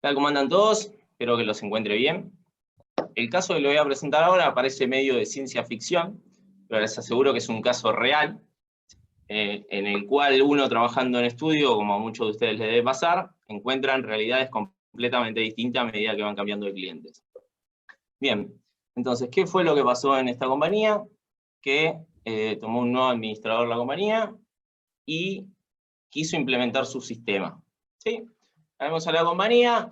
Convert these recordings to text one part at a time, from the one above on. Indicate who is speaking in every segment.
Speaker 1: tal como andan todos? Espero que los encuentre bien. El caso que le voy a presentar ahora parece medio de ciencia ficción, pero les aseguro que es un caso real, en el cual uno trabajando en estudio, como a muchos de ustedes les debe pasar, encuentran realidades completamente distintas a medida que van cambiando de clientes. Bien, entonces, ¿qué fue lo que pasó en esta compañía? Que tomó un nuevo administrador la compañía y quiso implementar su sistema. ¿Sí? Vamos a la compañía,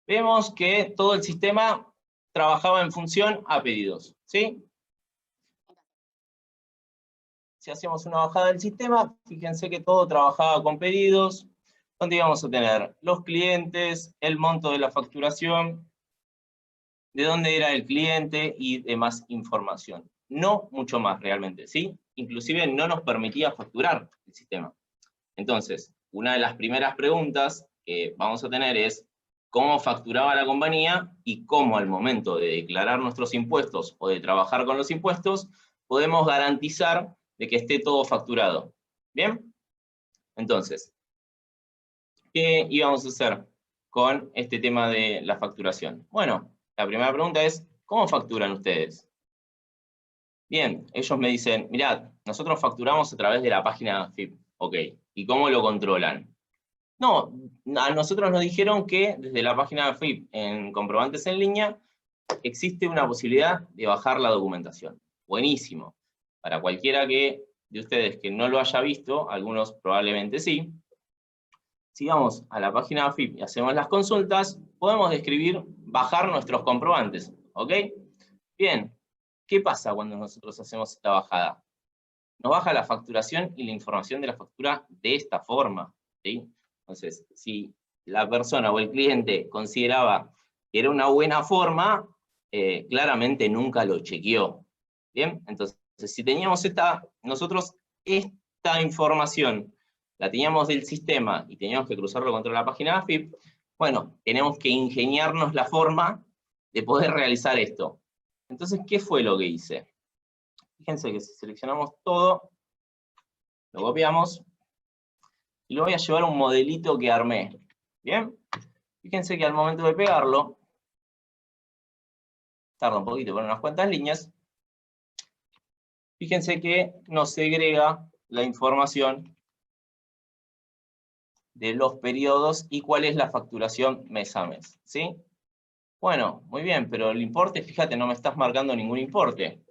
Speaker 1: vemos que todo el sistema trabajaba en función a pedidos. ¿Sí? Si hacíamos una bajada del sistema, fíjense que todo trabajaba con pedidos, donde íbamos a tener los clientes, el monto de la facturación, de dónde era el cliente y demás información. No mucho más realmente, ¿sí? Inclusive no nos permitía facturar el sistema. Entonces, una de las primeras preguntas que vamos a tener es cómo facturaba la compañía y cómo al momento de declarar nuestros impuestos o de trabajar con los impuestos, podemos garantizar de que esté todo facturado. ¿Bien? Entonces, ¿qué íbamos a hacer con este tema de la facturación? Bueno, la primera pregunta es, ¿cómo facturan ustedes? Bien, ellos me dicen, mirad, nosotros facturamos a través de la página FIP. Ok, ¿y cómo lo controlan? No, a nosotros nos dijeron que desde la página FIP en comprobantes en línea existe una posibilidad de bajar la documentación. Buenísimo. Para cualquiera de ustedes que no lo haya visto, algunos probablemente sí, si vamos a la página FIP y hacemos las consultas, podemos describir bajar nuestros comprobantes. ¿Ok? Bien, ¿qué pasa cuando nosotros hacemos esta bajada? Nos baja la facturación y la información de la factura de esta forma. ¿Sí? Entonces, si la persona o el cliente consideraba que era una buena forma, claramente nunca lo chequeó. ¿Bien? Entonces, si teníamos nosotros esta información, la teníamos del sistema y teníamos que cruzarlo contra la página de AFIP, bueno, tenemos que ingeniarnos la forma de poder realizar esto. Entonces, ¿qué fue lo que hice? Fíjense que si seleccionamos todo, lo copiamos, y lo voy a llevar a un modelito que armé. ¿Bien? Fíjense que al momento de pegarlo, tarda un poquito por unas cuantas líneas, fíjense que nos segrega la información de los periodos y cuál es la facturación mes a mes. ¿Sí? Bueno, muy bien, pero el importe, fíjate, no me estás marcando ningún importe.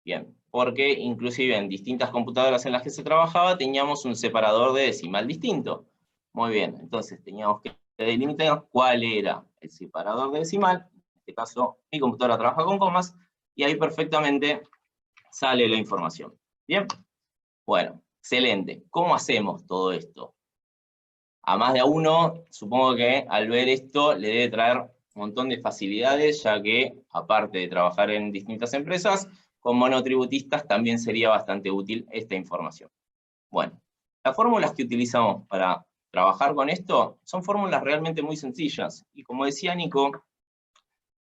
Speaker 1: Bien, porque inclusive en distintas computadoras en las que se trabajaba teníamos un separador de decimal distinto. Muy bien, entonces teníamos que delimitar cuál era el separador de decimal. En este caso, mi computadora trabaja con comas, y ahí perfectamente sale la información. Bien, bueno, excelente. ¿Cómo hacemos todo esto? A más de a uno, supongo que al ver esto le debe traer un montón de facilidades, ya que, aparte de trabajar en distintas empresas, con monotributistas también sería bastante útil esta información. Bueno, las fórmulas que utilizamos para trabajar con esto son fórmulas realmente muy sencillas, y como decía Nico,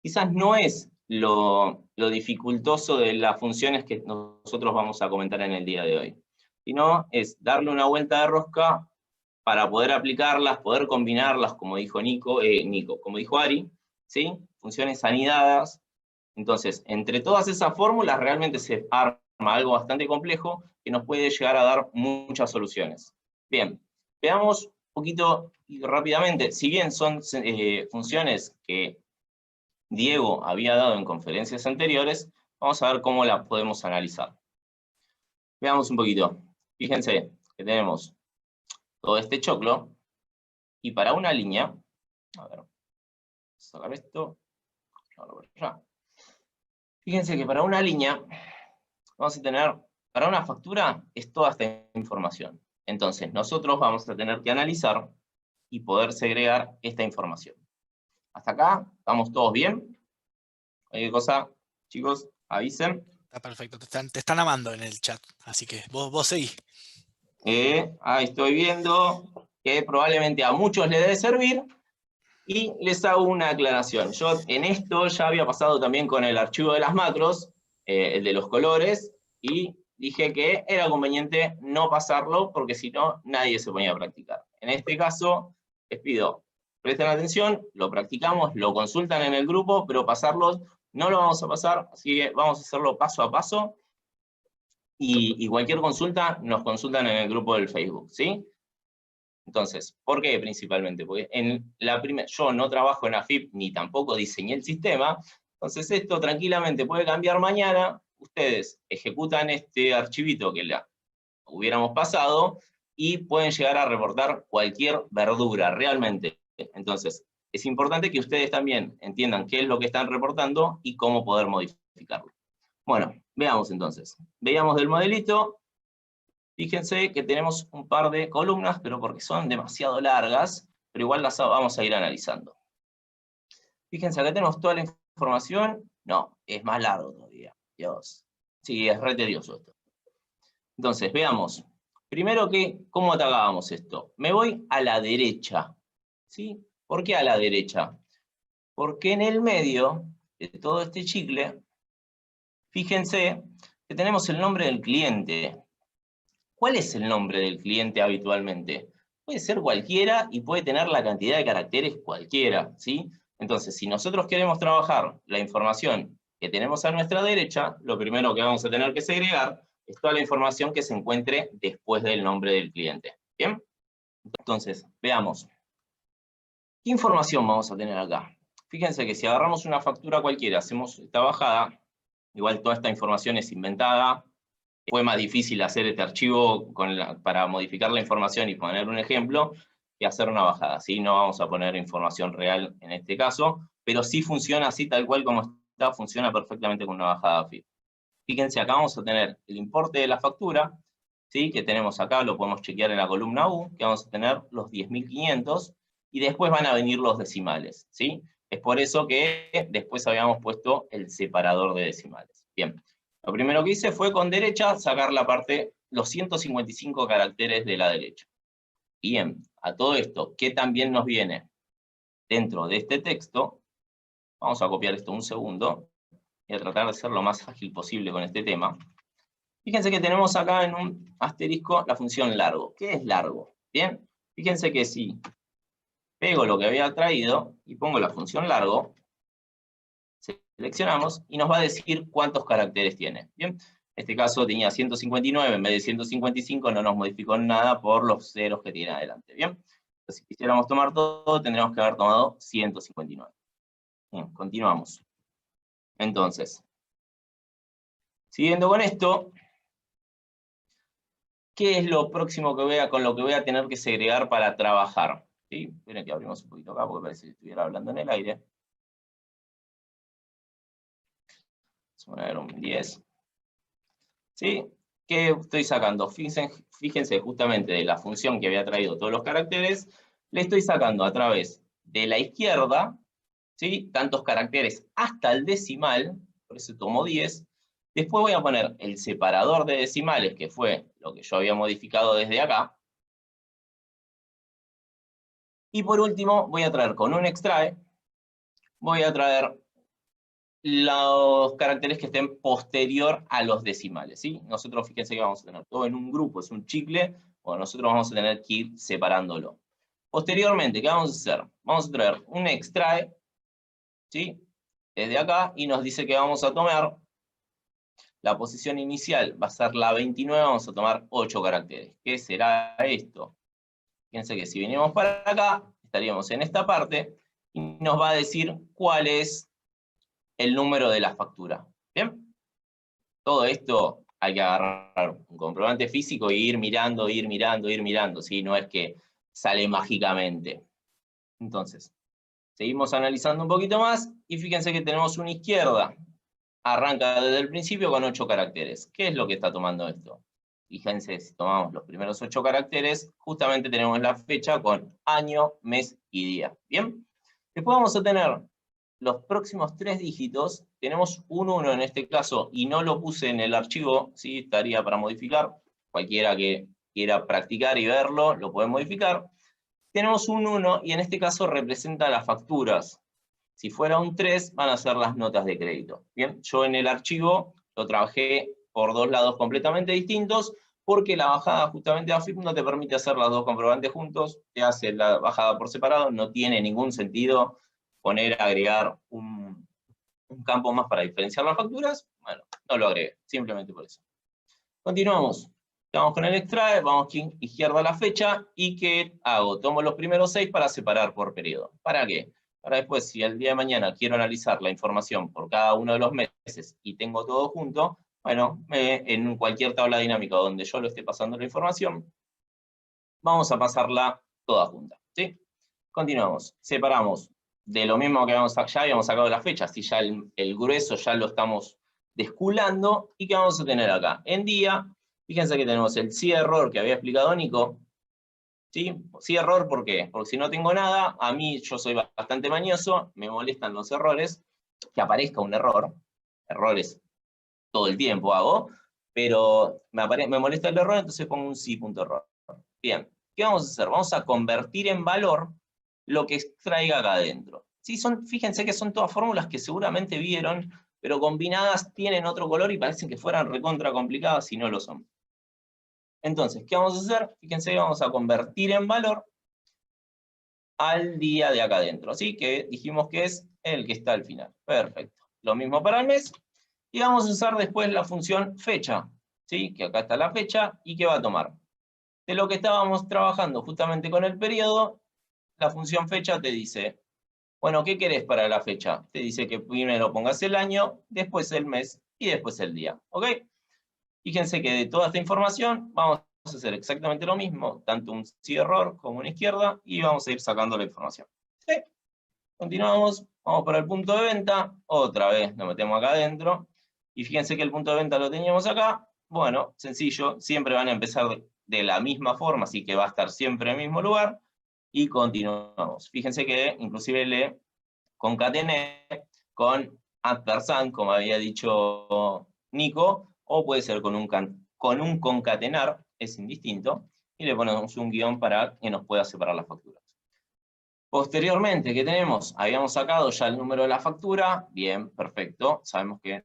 Speaker 1: quizás no es lo dificultoso de las funciones que nosotros vamos a comentar en el día de hoy, sino es darle una vuelta de rosca para poder aplicarlas, poder combinarlas, como dijo como dijo Ari, ¿sí? Funciones anidadas. Entonces, entre todas esas fórmulas realmente se arma algo bastante complejo que nos puede llegar a dar muchas soluciones. Bien, veamos un poquito y rápidamente, si bien son funciones que Diego había dado en conferencias anteriores, vamos a ver cómo las podemos analizar. Veamos un poquito. Fíjense que tenemos todo este choclo, y para una línea, a ver, sacar esto, por allá. Fíjense que para una línea vamos a tener, para una factura es toda esta información. Entonces nosotros vamos a tener que analizar y poder segregar esta información. Hasta acá, ¿estamos todos bien? Cualquier cosa, chicos, avisen.
Speaker 2: Está perfecto, te están amando en el chat, así que vos seguí.
Speaker 1: Ahí estoy viendo que probablemente a muchos les debe servir, y les hago una aclaración. Yo en esto ya había pasado también con el archivo de las macros, el de los colores, y dije que era conveniente no pasarlo porque si no nadie se ponía a practicar. En este caso, les pido Presten atención, lo practicamos, lo consultan en el grupo, pero pasarlos no lo vamos a pasar, así que vamos a hacerlo paso a paso. Y cualquier consulta nos consultan en el grupo del Facebook, ¿sí? Entonces, ¿por qué principalmente? Porque yo no trabajo en AFIP ni tampoco diseñé el sistema, entonces esto tranquilamente puede cambiar mañana, ustedes ejecutan este archivito que hubiéramos pasado y pueden llegar a reportar cualquier verdura, realmente. Entonces, es importante que ustedes también entiendan qué es lo que están reportando y cómo poder modificarlo. Bueno, veamos entonces. Veamos del modelito. Fíjense que tenemos un par de columnas, pero porque son demasiado largas, pero igual las vamos a ir analizando. Fíjense, acá tenemos toda la información. No, es más largo todavía. Dios. Sí, es re tedioso esto. Entonces, veamos. Primero, ¿cómo atacábamos esto? Me voy a la derecha. ¿Sí? ¿Por qué a la derecha? Porque en el medio de todo este chicle, fíjense que tenemos el nombre del cliente. ¿Cuál es el nombre del cliente habitualmente? Puede ser cualquiera y puede tener la cantidad de caracteres cualquiera, ¿sí? Entonces, si nosotros queremos trabajar la información que tenemos a nuestra derecha, lo primero que vamos a tener que segregar es toda la información que se encuentre después del nombre del cliente. ¿Bien? Entonces, veamos. ¿Qué información vamos a tener acá? Fíjense que si agarramos una factura cualquiera, hacemos esta bajada, igual toda esta información es inventada, fue más difícil hacer este archivo para modificar la información y poner un ejemplo que hacer una bajada, ¿sí? No vamos a poner información real en este caso, pero sí funciona así tal cual como está, funciona perfectamente con una bajada AFIP. Fíjense, acá vamos a tener el importe de la factura, ¿sí? Que tenemos acá, lo podemos chequear en la columna U, que vamos a tener los 10.500, y después van a venir los decimales, ¿sí? Es por eso que después habíamos puesto el separador de decimales. Bien. Lo primero que hice fue con derecha sacar la parte, los 155 caracteres de la derecha. Bien, a todo esto, ¿qué también nos viene dentro de este texto? Vamos a copiar esto un segundo y a tratar de ser lo más ágil posible con este tema. Fíjense que tenemos acá en un asterisco la función largo. ¿Qué es largo? Bien, fíjense que si pego lo que había traído y pongo la función largo, seleccionamos y nos va a decir cuántos caracteres tiene. Bien, en este caso tenía 159 en vez de 155, no nos modificó nada por los ceros que tiene adelante. Bien, entonces, si quisiéramos tomar todo, tendríamos que haber tomado 159. Bien, continuamos. Entonces, siguiendo con esto, ¿qué es lo próximo con lo que voy a tener que segregar para trabajar? ¿Sí? Miren que abrimos un poquito acá porque parece que estuviera hablando en el aire. Vamos a poner un 10. ¿Sí? ¿Qué estoy sacando? Fíjense justamente de la función que había traído todos los caracteres, le estoy sacando a través de la izquierda, ¿sí? Tantos caracteres hasta el decimal, por eso tomo 10. Después voy a poner el separador de decimales, que fue lo que yo había modificado desde acá. Y por último, voy a traer con un extrae, voy a traer los caracteres que estén posterior a los decimales, ¿sí? Nosotros, fíjense que vamos a tener todo en un grupo, es un chicle, o nosotros vamos a tener que ir separándolo. Posteriormente, ¿qué vamos a hacer? Vamos a traer un extrae, ¿sí? Desde acá, y nos dice que vamos a tomar, la posición inicial va a ser la 29, vamos a tomar 8 caracteres. ¿Qué será esto? Fíjense que si venimos para acá, estaríamos en esta parte, y nos va a decir cuál es el número de la factura. ¿Bien? Todo esto hay que agarrar un comprobante físico e ir mirando, ¿sí? No es que sale mágicamente. Entonces, seguimos analizando un poquito más, y fíjense que tenemos una izquierda. Arranca desde el principio con 8 caracteres. ¿Qué es lo que está tomando esto? Fíjense, si tomamos los primeros 8 caracteres, justamente tenemos la fecha con año, mes y día. ¿Bien? Después vamos a tener los próximos 3 dígitos, tenemos un 1 en este caso, y no lo puse en el archivo, ¿sí? Estaría para modificar, cualquiera que quiera practicar y verlo, lo puede modificar. Tenemos un 1, y en este caso representa las facturas. Si fuera un 3, van a ser las notas de crédito. Bien, yo en el archivo lo trabajé por dos lados completamente distintos, porque la bajada justamente de AFIP no te permite hacer las dos comprobantes juntos, te hace la bajada por separado, no tiene ningún sentido agregar un campo más para diferenciar las facturas. Bueno, no lo agregué, simplemente por eso. Continuamos. Vamos con el extrae, vamos aquí izquierda a la fecha, y ¿qué hago? Tomo los primeros 6 para separar por periodo. ¿Para qué? Para después, si el día de mañana quiero analizar la información por cada uno de los meses y tengo todo junto, bueno, en cualquier tabla dinámica donde yo lo esté pasando la información, vamos a pasarla toda junta, ¿sí? Continuamos. Separamos de lo mismo que ya habíamos sacado las fechas, si ya el grueso ya lo estamos desculando, ¿y qué vamos a tener acá? En día, fíjense que tenemos el sí error que había explicado Nico, ¿sí? Sí error, ¿por qué? Porque si no tengo nada, a mí yo soy bastante mañoso, me molestan los errores, que aparezca un error, errores todo el tiempo hago, pero me molesta el error, entonces pongo un sí.error. Bien, ¿qué vamos a hacer? Vamos a convertir en valor lo que extraiga acá adentro. ¿Sí? Fíjense que son todas fórmulas que seguramente vieron, pero combinadas tienen otro color y parecen que fueran recontra complicadas y no lo son. Entonces, ¿qué vamos a hacer? Fíjense que vamos a convertir en valor al día de acá adentro, ¿sí? Que dijimos que es el que está al final. Perfecto. Lo mismo para el mes. Y vamos a usar después la función fecha, ¿sí? Que acá está la fecha y que va a tomar. De lo que estábamos trabajando justamente con el periodo, la función fecha te dice, bueno, ¿qué querés para la fecha? Te dice que primero pongas el año, después el mes y después el día, ¿ok? Fíjense que de toda esta información vamos a hacer exactamente lo mismo, tanto un sí error como una izquierda, y vamos a ir sacando la información. ¿Sí? Continuamos, vamos para el punto de venta, otra vez nos metemos acá adentro, y fíjense que el punto de venta lo teníamos acá. Bueno, sencillo, siempre van a empezar de la misma forma, así que va a estar siempre en el mismo lugar, y continuamos. Fíjense que inclusive le concatené con ampersand, como había dicho Nico, o puede ser con un concatenar, es indistinto, y le ponemos un guión para que nos pueda separar las facturas. Posteriormente, ¿qué tenemos? Habíamos sacado ya el número de la factura, bien, perfecto, sabemos que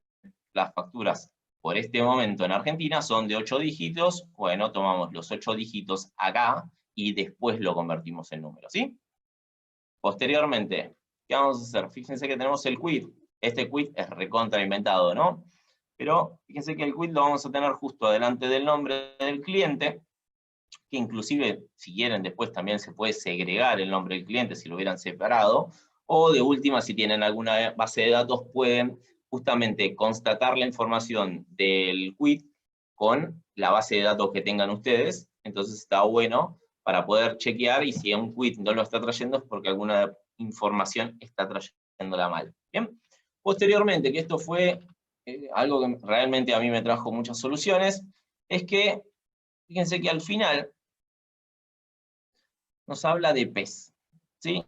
Speaker 1: las facturas por este momento en Argentina son de 8 dígitos, bueno, tomamos los 8 dígitos acá y después lo convertimos en número, ¿sí? Posteriormente, ¿qué vamos a hacer? Fíjense que tenemos el quit. Este quit es recontra inventado, ¿no? Pero fíjense que el quit lo vamos a tener justo adelante del nombre del cliente, que inclusive, si quieren, después también se puede segregar el nombre del cliente si lo hubieran separado, o de última, si tienen alguna base de datos, pueden justamente constatar la información del quit con la base de datos que tengan ustedes. Entonces está bueno para poder chequear, y si un quit no lo está trayendo es porque alguna información está trayéndola mal. Bien. Posteriormente, que esto fue algo que realmente a mí me trajo muchas soluciones, es que, fíjense que al final nos habla de PES, ¿sí?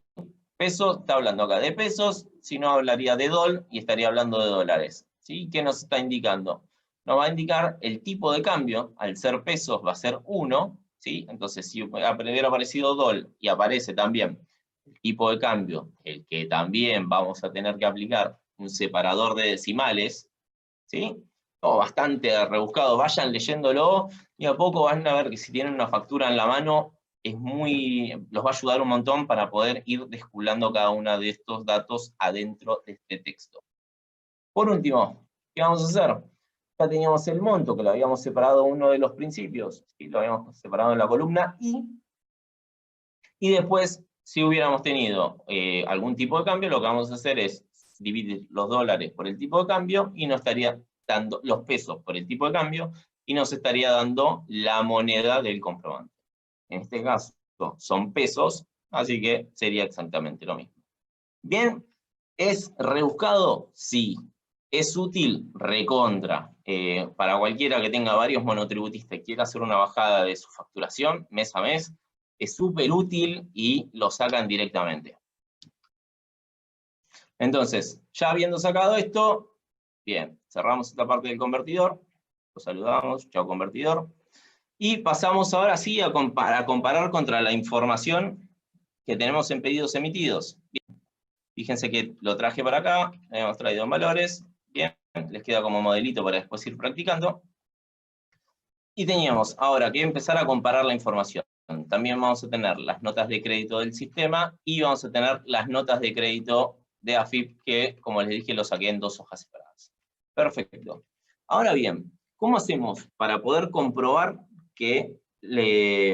Speaker 1: Peso, está hablando acá de pesos, si no hablaría de DOL y estaría hablando de dólares, ¿sí? ¿Qué nos está indicando? Nos va a indicar el tipo de cambio, al ser pesos va a ser 1, ¿sí? Entonces si hubiera aparecido DOL y aparece también el tipo de cambio, el que también vamos a tener que aplicar un separador de decimales, ¿sí? Todo bastante rebuscado, vayan leyéndolo y a poco van a ver que si tienen una factura en la mano, los va a ayudar un montón para poder ir desculando cada uno de estos datos adentro de este texto. Por último, ¿qué vamos a hacer? Ya teníamos el monto, que lo habíamos separado en uno de los principios, ¿sí? Lo habíamos separado en la columna I, y después, si hubiéramos tenido algún tipo de cambio, lo que vamos a hacer es dividir los dólares por el tipo de cambio, y nos estaría dando los pesos por el tipo de cambio, y nos estaría dando la moneda del comprobante. En este caso son pesos, así que sería exactamente lo mismo. Bien, ¿es rebuscado? Sí. ¿Es útil? Recontra. Para cualquiera que tenga varios monotributistas y quiera hacer una bajada de su facturación mes a mes, es súper útil y lo sacan directamente. Entonces, ya habiendo sacado esto, bien, cerramos esta parte del convertidor, lo saludamos, chao convertidor. Y pasamos ahora sí a comparar contra la información que tenemos en pedidos emitidos. Bien. Fíjense que lo traje para acá, hemos traído en valores, bien, les queda como modelito para después ir practicando. Y teníamos ahora que empezar a comparar la información. También vamos a tener las notas de crédito del sistema y vamos a tener las notas de crédito de AFIP, que, como les dije, lo saqué en 2 hojas separadas. Perfecto. Ahora bien, ¿cómo hacemos para poder comprobar que la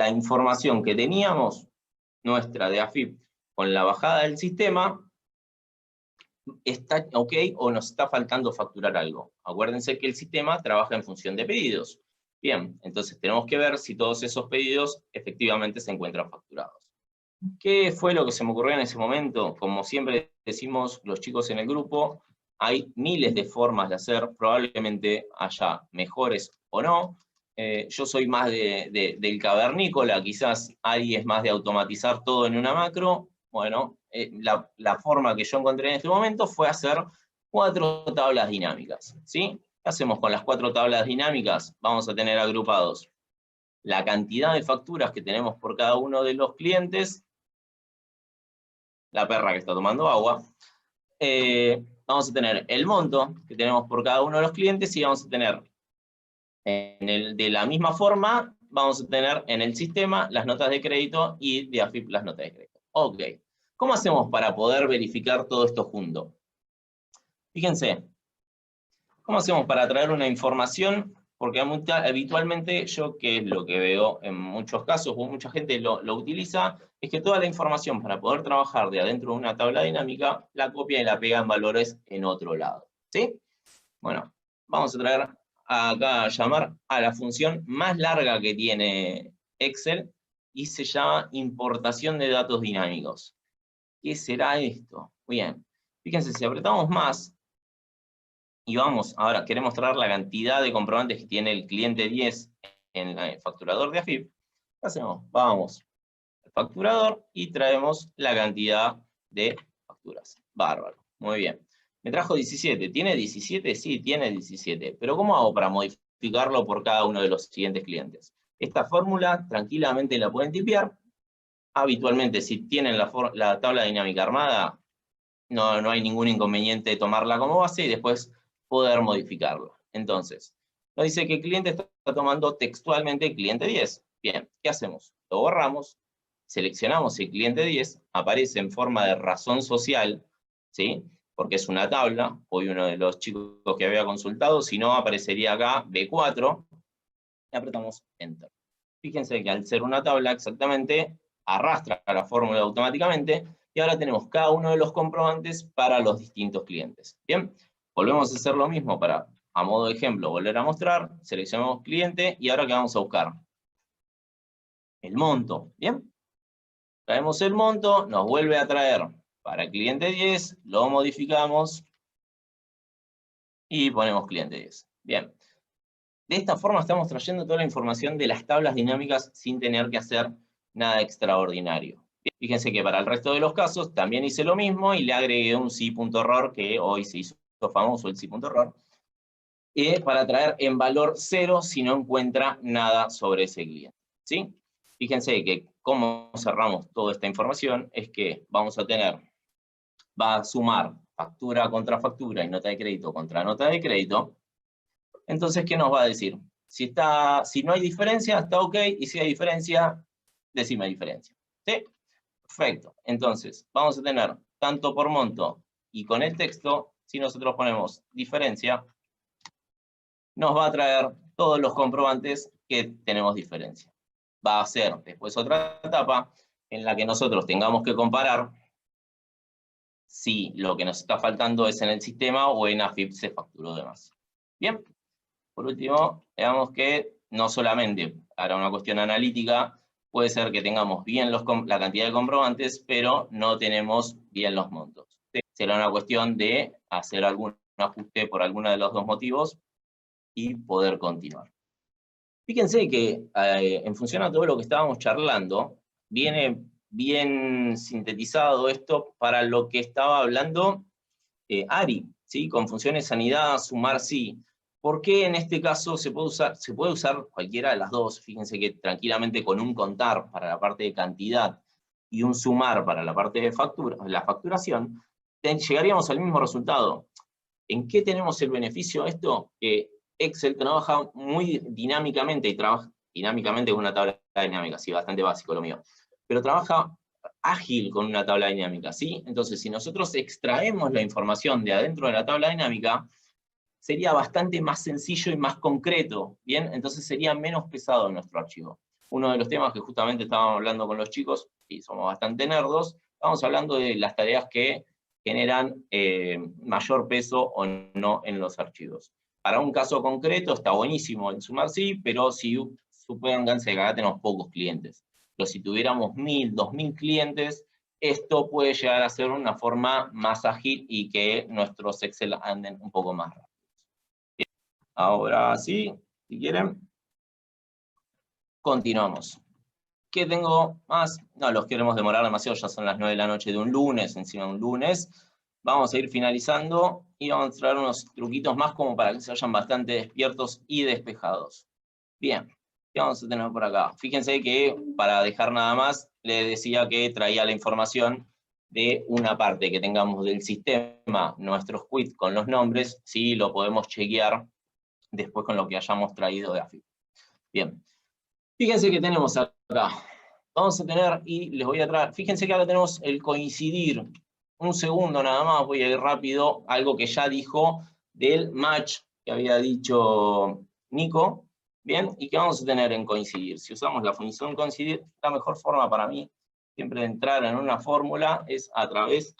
Speaker 1: información que teníamos, nuestra de AFIP, con la bajada del sistema, está ok o nos está faltando facturar algo? Acuérdense que el sistema trabaja en función de pedidos. Bien, entonces tenemos que ver si todos esos pedidos efectivamente se encuentran facturados. ¿Qué fue lo que se me ocurrió en ese momento? Como siempre decimos los chicos en el grupo, hay miles de formas de hacer, probablemente haya mejores o no. Yo soy más del cavernícola, quizás Ari es más de automatizar todo en una macro. Bueno, la forma que yo encontré en este momento fue hacer 4 tablas dinámicas, ¿sí? ¿Qué hacemos con las 4 tablas dinámicas? Vamos a tener agrupados la cantidad de facturas que tenemos por cada uno de los clientes, la perra que está tomando agua, vamos a tener el monto que tenemos por cada uno de los clientes y vamos a tener, de la misma forma, vamos a tener en el sistema las notas de crédito y de AFIP las notas de crédito. Ok. ¿Cómo hacemos para poder verificar todo esto junto? Fíjense, ¿cómo hacemos para traer una información? Porque habitualmente yo, que es lo que veo en muchos casos, o mucha gente lo utiliza, es que toda la información para poder trabajar de adentro de una tabla dinámica, la copia y la pega en valores en otro lado. ¿Sí? Bueno, vamos a traer acá a llamar a la función más larga que tiene Excel, y se llama importación de datos dinámicos. ¿Qué será esto? Bien, fíjense, si apretamos más, y vamos, ahora queremos traer la cantidad de comprobantes que tiene el cliente 10 en el facturador de AFIP, ¿qué hacemos? Vamos al facturador y traemos la cantidad de facturas. Bárbaro, muy bien. Me trajo 17, ¿tiene 17? Sí, tiene 17, pero ¿cómo hago para modificarlo por cada uno de los siguientes clientes? Esta fórmula tranquilamente la pueden tipear. Habitualmente, si tienen la tabla dinámica armada, no hay ningún inconveniente de tomarla como base y después poder modificarlo. Entonces, nos dice que el cliente está tomando textualmente el cliente 10. Bien, ¿qué hacemos? Lo borramos, seleccionamos el cliente 10, aparece en forma de razón social, ¿sí? Porque es una tabla, hoy uno de los chicos que había consultado, si no aparecería acá B4, y apretamos Enter. Fíjense que al ser una tabla exactamente, arrastra la fórmula automáticamente, y ahora tenemos cada uno de los comprobantes para los distintos clientes. Bien, volvemos a hacer lo mismo para, a modo de ejemplo, volver a mostrar, seleccionamos cliente, y ahora ¿qué vamos a buscar? El monto, ¿bien? Traemos el monto, nos vuelve a traer para cliente 10, lo modificamos, y ponemos cliente 10. Bien. De esta forma estamos trayendo toda la información de las tablas dinámicas sin tener que hacer nada extraordinario. Fíjense que para el resto de los casos también hice lo mismo y le agregué un sí.error, que hoy se hizo famoso el sí.error, para traer en valor 0 si no encuentra nada sobre ese cliente. ¿Sí? Fíjense que cómo cerramos toda esta información es que vamos a tener, va a sumar factura contra factura y nota de crédito contra nota de crédito. Entonces, ¿qué nos va a decir? Si no hay diferencia, está ok, y si hay diferencia, decime diferencia. ¿Sí? Perfecto. Entonces, vamos a tener tanto por monto y con el texto, si nosotros ponemos diferencia, nos va a traer todos los comprobantes que tenemos diferencia. Va a ser después otra etapa en la que nosotros tengamos que comparar si lo que nos está faltando es en el sistema o en AFIP se facturó de más. Bien. Por último, veamos que no solamente para una cuestión analítica, puede ser que tengamos bien la cantidad de comprobantes, pero no tenemos bien los montos. Será una cuestión de hacer algún ajuste por alguno de los dos motivos y poder continuar. Fíjense que en función a todo lo que estábamos charlando, viene bien sintetizado esto para lo que estaba hablando Ari, ¿sí? Con funciones sanidad, sumar sí. ¿Por qué en este caso se puede usar cualquiera de las dos? Fíjense que tranquilamente con un contar para la parte de cantidad y un sumar para la parte de la facturación, llegaríamos al mismo resultado. ¿En qué tenemos el beneficio de esto? Que Excel trabaja muy dinámicamente, y trabaja dinámicamente con una tabla dinámica, sí, bastante básico lo mío, pero trabaja ágil con una tabla dinámica, ¿sí? Entonces, si nosotros extraemos la información de adentro de la tabla dinámica, sería bastante más sencillo y más concreto, ¿bien? Entonces sería menos pesado nuestro archivo. Uno de los temas que justamente estábamos hablando con los chicos, y somos bastante nerdos, estamos hablando de las tareas que generan mayor peso o no en los archivos. Para un caso concreto está buenísimo el sumar sí, pero si supónganse que acá tenemos pocos clientes. Pero si tuviéramos 1000, 2000 clientes, esto puede llegar a ser una forma más ágil y que nuestros Excel anden un poco más rápido. Ahora sí, si quieren, continuamos. ¿Qué tengo más? No, los queremos demorar demasiado, ya son las 9 de la noche de un lunes, encima de un lunes. Vamos a ir finalizando y vamos a traer unos truquitos más como para que se vayan bastante despiertos y despejados. Bien, ¿qué vamos a tener por acá? Fíjense que, para dejar nada más, les decía que traía la información de una parte que tengamos del sistema, nuestros quits con los nombres, sí, lo podemos chequear después con lo que hayamos traído de AFI. Bien, fíjense que tenemos acá, vamos a tener, y les voy a traer, fíjense que acá tenemos el coincidir, un segundo nada más, voy a ir rápido, algo que ya dijo del match que había dicho Nico, bien, y que vamos a tener en coincidir. Si usamos la función coincidir, la mejor forma para mí, siempre de entrar en una fórmula, es a través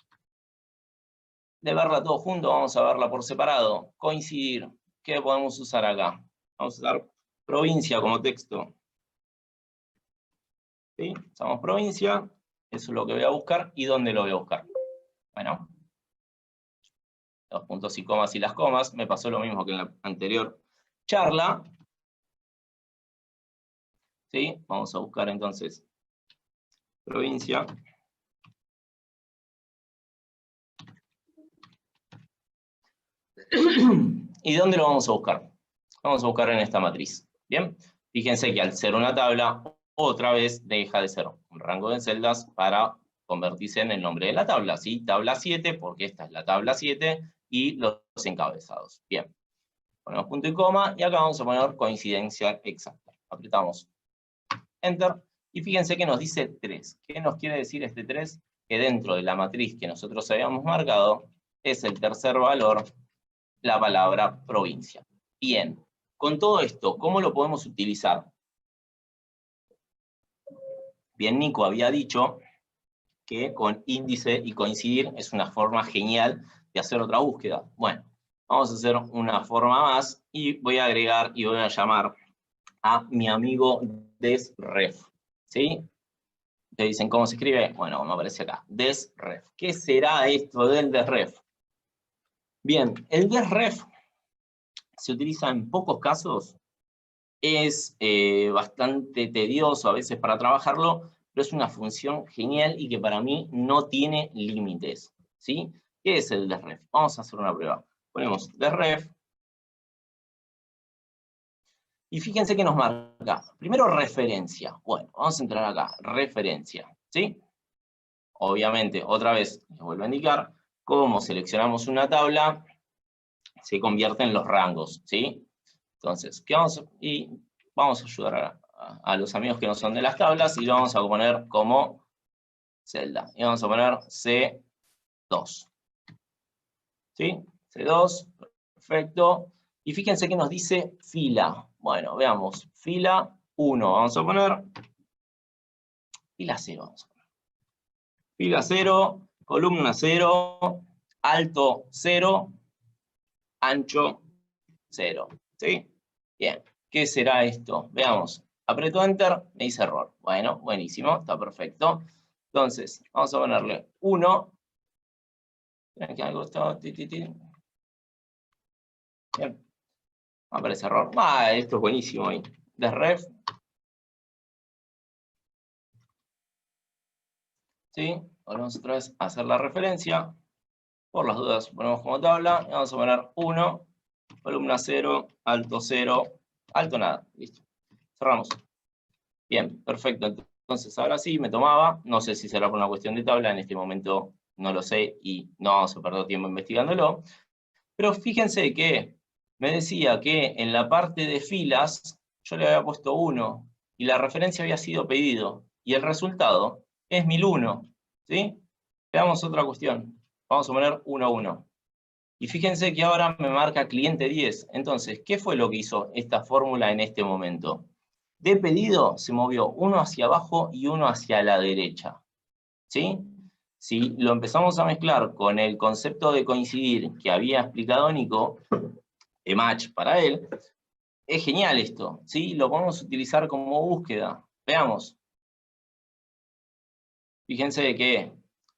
Speaker 1: de verla todo junto, vamos a verla por separado, coincidir. ¿Qué podemos usar acá? Vamos a usar provincia como texto. ¿Sí? Usamos provincia, eso es lo que voy a buscar, ¿y dónde lo voy a buscar? Bueno, los puntos y comas y las comas, me pasó lo mismo que en la anterior charla. ¿Sí? Vamos a buscar entonces provincia. ¿Y dónde lo vamos a buscar? Vamos a buscar en esta matriz. Bien, fíjense que al ser una tabla, otra vez deja de ser un rango de celdas para convertirse en el nombre de la tabla, ¿sí? Tabla 7, porque esta es la tabla 7, y los encabezados. Bien, ponemos punto y coma, y acá vamos a poner coincidencia exacta. Apretamos Enter, y fíjense que nos dice 3. ¿Qué nos quiere decir este 3? Que dentro de la matriz que nosotros habíamos marcado, es el tercer valor, la palabra provincia. Bien, con todo esto, ¿cómo lo podemos utilizar? Bien, Nico había dicho que con índice y coincidir es una forma genial de hacer otra búsqueda. Bueno, vamos a hacer una forma más y voy a agregar y voy a llamar a mi amigo desref. ¿Sí? Te dicen cómo se escribe. Bueno, me aparece acá. Desref. ¿Qué será esto del desref? Bien, el desref se utiliza en pocos casos. Es bastante tedioso a veces para trabajarlo, pero es una función genial y que para mí no tiene límites, ¿sí? ¿Qué es el desref? Vamos a hacer una prueba. Ponemos desref. Y fíjense que nos marca. Primero, referencia. Bueno, vamos a entrar acá. Referencia, ¿sí? Obviamente, otra vez, les vuelvo a indicar, cómo seleccionamos una tabla, se convierte en los rangos, ¿sí? Entonces, ¿qué vamos a hacer? Y vamos a ayudar a los amigos que no son de las tablas y lo vamos a poner como celda. Y vamos a poner C2. ¿Sí? C2, perfecto. Y fíjense que nos dice fila. Bueno, veamos. Fila 1, vamos a poner. Fila 0, vamos a poner. Fila 0, columna 0, alto 0, ancho 0. ¿Sí? Bien. ¿Qué será esto? Veamos. Aprieto Enter, me dice error. Bueno, buenísimo, está perfecto. Entonces, vamos a ponerle 1. Aquí algo está. Bien. Aparece error. Esto es buenísimo ahí. Desref. ¿Sí? Vamos otra vez a hacer la referencia. Por las dudas ponemos como tabla. Y vamos a poner 1, columna 0, alto 0, alto nada. Listo. Cerramos. Bien, perfecto. Entonces ahora sí me tomaba. No sé si será por una cuestión de tabla. En este momento no lo sé y no vamos a perder tiempo investigándolo. Pero fíjense que me decía que en la parte de filas yo le había puesto 1 y la referencia había sido pedido y el resultado es 1001, ¿sí? Veamos otra cuestión. Vamos a poner 1, 1. Y fíjense que ahora me marca cliente 10. Entonces, ¿qué fue lo que hizo esta fórmula en este momento? De pedido se movió uno hacia abajo y uno hacia la derecha, ¿sí? Si lo empezamos a mezclar con el concepto de coincidir que había explicado Nico, de match para él, es genial esto, ¿sí? Lo podemos utilizar como búsqueda. Veamos. Fíjense que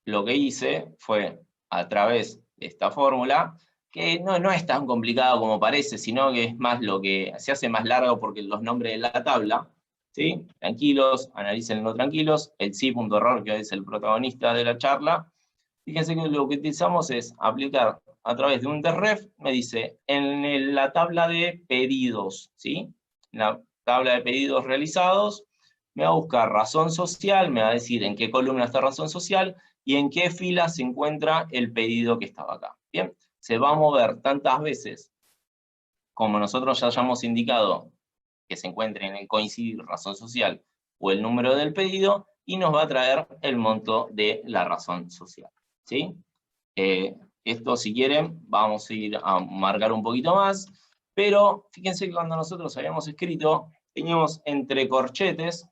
Speaker 1: lo que hice fue, a través de esta fórmula, que no es tan complicado como parece, sino que es más lo que se hace más largo porque los nombres de la tabla, ¿sí? Tranquilos, analícenlo tranquilos, el sí.error, que es el protagonista de la charla. Fíjense que lo que utilizamos es aplicar a través de un derref, me dice, en la tabla de pedidos, ¿sí? En la tabla de pedidos realizados, me va a buscar razón social, me va a decir en qué columna está razón social y en qué fila se encuentra el pedido que estaba acá. Bien, se va a mover tantas veces como nosotros ya hayamos indicado que se encuentre en el coincidir razón social o el número del pedido y nos va a traer el monto de la razón social, ¿sí? Esto, si quieren, vamos a ir a marcar un poquito más, pero fíjense que cuando nosotros habíamos escrito, teníamos entre corchetes,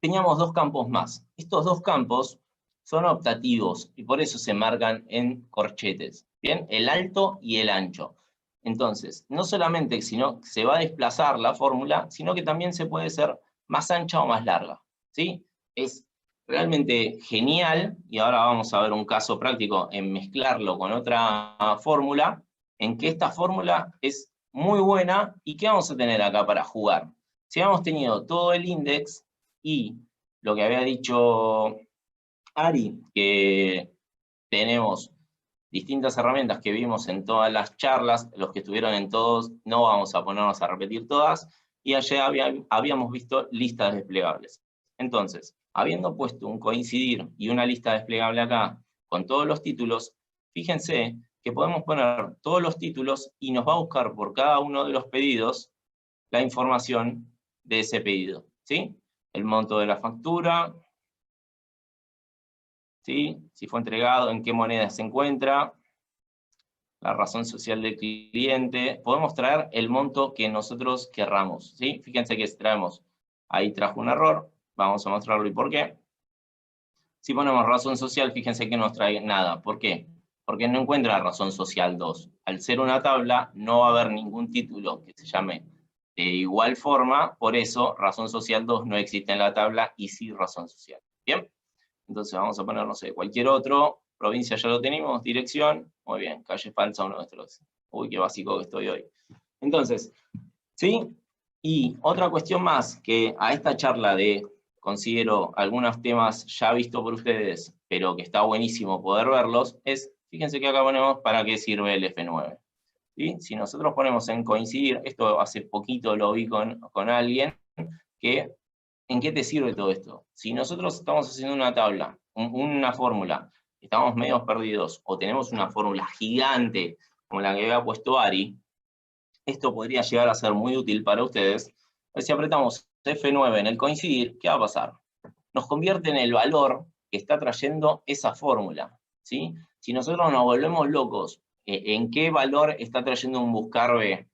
Speaker 1: teníamos dos campos más. Estos dos campos son optativos y por eso se marcan en corchetes, ¿bien? El alto y el ancho. Entonces, no solamente se va a desplazar la fórmula, sino que también se puede ser más ancha o más larga, ¿sí? Es realmente genial, y ahora vamos a ver un caso práctico en mezclarlo con otra fórmula, en que esta fórmula es muy buena, y ¿qué vamos a tener acá para jugar? Si hemos tenido todo el índice, y lo que había dicho Ari, que tenemos distintas herramientas que vimos en todas las charlas, los que estuvieron en todos, no vamos a ponernos a repetir todas, y ayer habíamos visto listas desplegables. Entonces, habiendo puesto un coincidir y una lista desplegable acá, con todos los títulos, fíjense que podemos poner todos los títulos y nos va a buscar por cada uno de los pedidos la información de ese pedido, ¿sí? El monto de la factura, ¿sí? Si fue entregado, en qué moneda se encuentra, la razón social del cliente. Podemos traer el monto que nosotros querramos, ¿sí? Fíjense que traemos, ahí trajo un error, vamos a mostrarlo y por qué. Si ponemos razón social, fíjense que no nos trae nada. ¿Por qué? Porque no encuentra razón social 2. Al ser una tabla, no va a haber ningún título que se llame de igual forma, por eso razón social 2 no existe en la tabla y sí razón social. ¿Bien? Entonces vamos a poner, no sé, cualquier otro, provincia ya lo tenemos, dirección, muy bien, calle falsa 1, 2, 3. Uy, qué básico que estoy hoy. Entonces, ¿sí? Y otra cuestión más, que a esta charla considero algunos temas ya vistos por ustedes, pero que está buenísimo poder verlos, es, fíjense que acá ponemos para qué sirve el F9. ¿Sí? Si nosotros ponemos en coincidir, esto hace poquito lo vi con alguien, que ¿en qué te sirve todo esto? Si nosotros estamos haciendo una tabla, una fórmula, estamos medio perdidos, o tenemos una fórmula gigante, como la que había puesto Ari, esto podría llegar a ser muy útil para ustedes. Pues si apretamos F9 en el coincidir, ¿qué va a pasar? Nos convierte en el valor que está trayendo esa fórmula, ¿sí? Si nosotros nos volvemos locos, ¿en qué valor está trayendo un buscar B?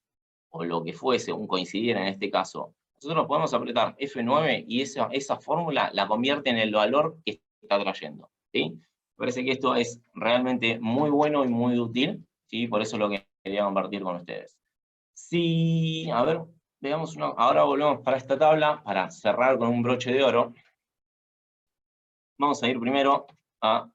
Speaker 1: O lo que fuese, un coincidir en este caso. Nosotros podemos apretar F9 y esa fórmula la convierte en el valor que está trayendo, ¿sí? Me parece que esto es realmente muy bueno y muy útil, ¿sí? Por eso es lo que quería compartir con ustedes. Sí, a ver, veamos uno. Ahora volvemos para esta tabla, para cerrar con un broche de oro. Vamos a ir primero a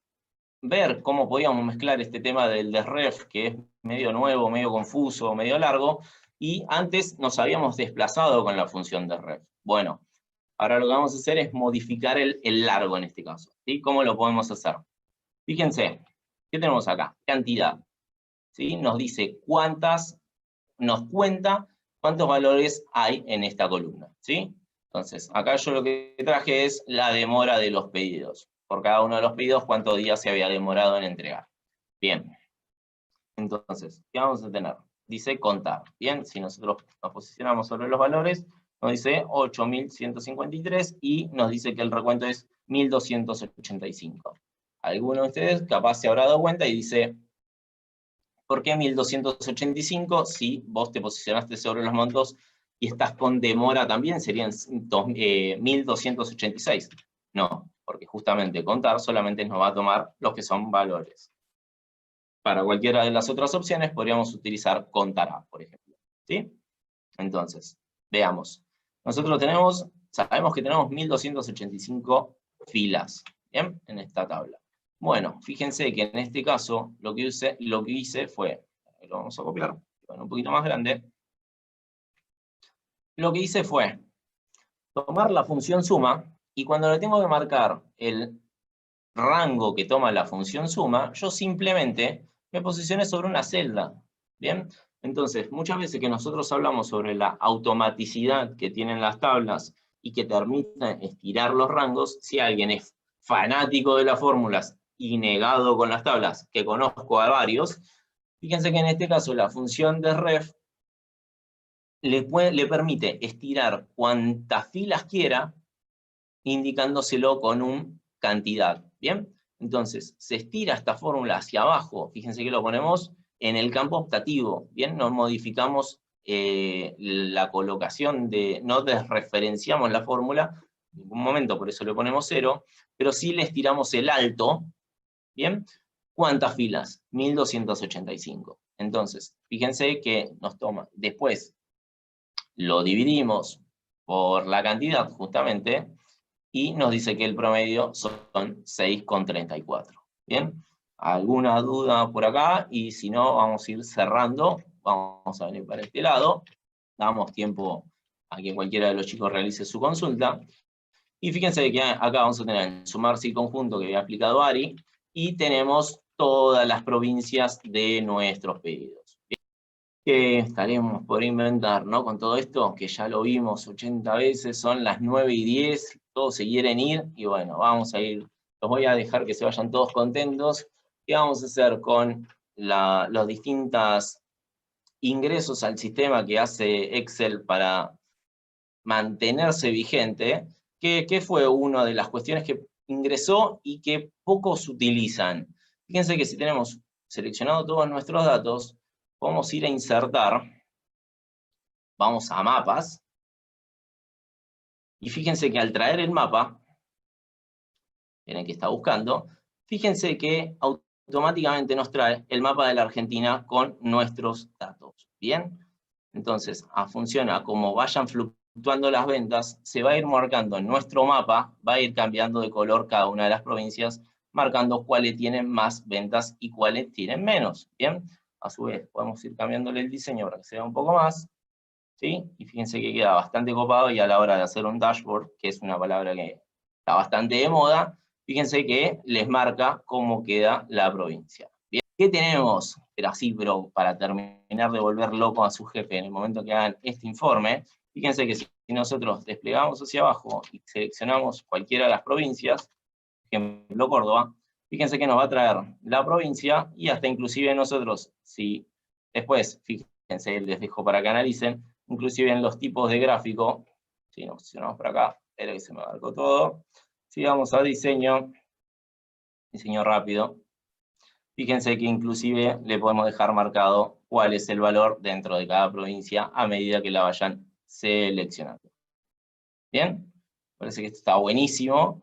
Speaker 1: ver cómo podíamos mezclar este tema del desref, que es medio nuevo, medio confuso, medio largo, y antes nos habíamos desplazado con la función desref. Bueno, ahora lo que vamos a hacer es modificar el largo en este caso, ¿sí? ¿Cómo lo podemos hacer? Fíjense, ¿qué tenemos acá? Cantidad, ¿sí? Nos dice nos cuenta cuántos valores hay en esta columna, ¿sí? Entonces, acá yo lo que traje es la demora de los pedidos. Por cada uno de los pedidos, cuántos días se había demorado en entregar. Bien. Entonces, ¿qué vamos a tener? Dice contar. Bien, si nosotros nos posicionamos sobre los valores, nos dice 8.153 y nos dice que el recuento es 1.285. Alguno de ustedes capaz se habrá dado cuenta y dice, ¿por qué 1.285? Si vos te posicionaste sobre los montos y estás con demora también, serían 1.286. No, porque justamente contar solamente nos va a tomar los que son valores. Para cualquiera de las otras opciones podríamos utilizar contará, por ejemplo. ¿Sí? Entonces, veamos. Nosotros sabemos que tenemos 1.285 filas, ¿bien? En esta tabla. Bueno, fíjense que en este caso lo que hice fue, lo vamos a copiar, un poquito más grande. Lo que hice fue tomar la función suma y cuando le tengo que marcar el rango que toma la función suma, yo simplemente me posicioné sobre una celda. ¿Bien? Entonces, muchas veces que nosotros hablamos sobre la automaticidad que tienen las tablas y que permiten estirar los rangos, si alguien es fanático de las fórmulas y negado con las tablas, que conozco a varios, fíjense que en este caso la función de ref le permite estirar cuantas filas quiera, indicándoselo con una cantidad. ¿Bien? Entonces, se estira esta fórmula hacia abajo, fíjense que lo ponemos en el campo optativo, ¿bien? No modificamos la colocación, no desreferenciamos la fórmula, en ningún momento, por eso le ponemos 0, pero sí le estiramos el alto, ¿bien? ¿Cuántas filas? 1.285. Entonces, fíjense que nos toma, después lo dividimos por la cantidad, justamente, y nos dice que el promedio son 6,34. ¿Bien? ¿Alguna duda por acá? Y si no, vamos a ir cerrando. Vamos a venir para este lado. Damos tiempo a que cualquiera de los chicos realice su consulta. Y fíjense que acá vamos a tener el sumarse y conjunto que había aplicado Ari, y tenemos todas las provincias de nuestros pedidos. ¿Qué estaremos por inventar, no? Con todo esto, que ya lo vimos 80 veces, son las 9:10, todos se quieren ir, y bueno, vamos a ir, los voy a dejar que se vayan todos contentos. ¿Qué vamos a hacer con los distintos ingresos al sistema que hace Excel para mantenerse vigente? ¿Qué fue una de las cuestiones que ingresó y que pocos utilizan? Fíjense que si tenemos seleccionado todos nuestros datos, podemos ir a insertar, vamos a mapas, y fíjense que al traer el mapa, en el que está buscando, fíjense que automáticamente nos trae el mapa de la Argentina con nuestros datos. ¿Bien? Entonces, funciona como vayan fluctuando las ventas, se va a ir marcando en nuestro mapa, va a ir cambiando de color cada una de las provincias, marcando cuáles tienen más ventas y cuáles tienen menos. ¿Bien? A su vez, podemos ir cambiándole el diseño para que se vea un poco más, ¿sí? Y fíjense que queda bastante copado, y a la hora de hacer un dashboard, que es una palabra que está bastante de moda, fíjense que les marca cómo queda la provincia. Bien, ¿qué tenemos? Pero para terminar de volver loco a su jefe en el momento que hagan este informe, fíjense que si nosotros desplegamos hacia abajo y seleccionamos cualquiera de las provincias, por ejemplo Córdoba, fíjense que nos va a traer la provincia, y hasta inclusive nosotros, si después, fíjense, les dejo para que analicen, inclusive en los tipos de gráfico, si nos posicionamos por acá, espera que se me abarcó todo, si vamos a diseño rápido, fíjense que inclusive le podemos dejar marcado cuál es el valor dentro de cada provincia a medida que la vayan seleccionando. ¿Bien? Parece que esto está buenísimo.